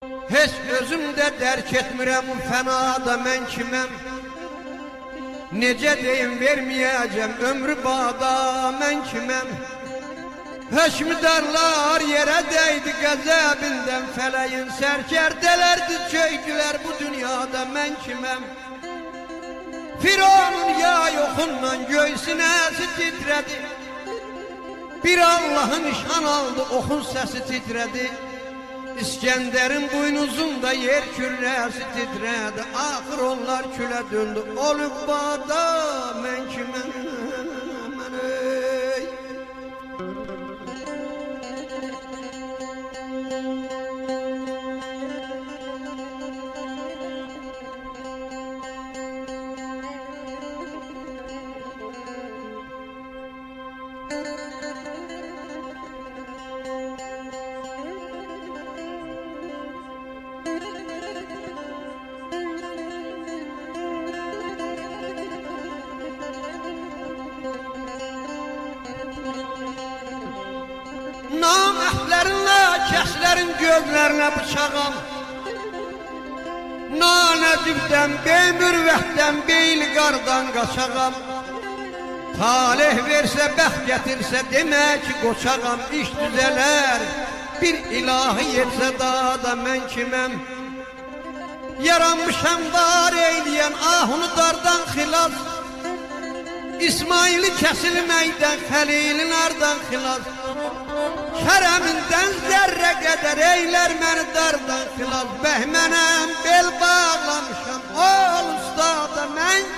Heç özümdə dərk etmirəm fənada mən kiməm. Necə deyim verməyəcəm ömrü bağda mən kiməm. Hökmdarlar yerə dəydi qəzəbindən, fələyin sərkərdələrdi çöydülər bu dünyada mən kiməm. Firavunun yay oxundan göy sinəsi titrədi. Bir Allah'ın nişan aldı, oxun səsi titrədi. İskəndərin buynuzunda yer kürrəsi titrədi. Axır onlar külə döndü, olub bağda mən kiməm, mən ey. Naməhdlərinlə, kəslərin gözlərinə bıçağam. Nanəcibdən, beymürvətdən, beyli qardan qaçağam. Talih versə, bəxt gətirsə, demək ki, qoçağam. İş düzələr, bir ilahi yetsə da mən kiməm. Yaranmışam var eyləyən ahunu dardan xilas. İsmail'i kəsilməkdən, Xəlilin ardan xilas. Kərəmindən zərrə qədər eylər məni dardan xilas. Bəhmənəm, bel bağlamışam, ol ustada mən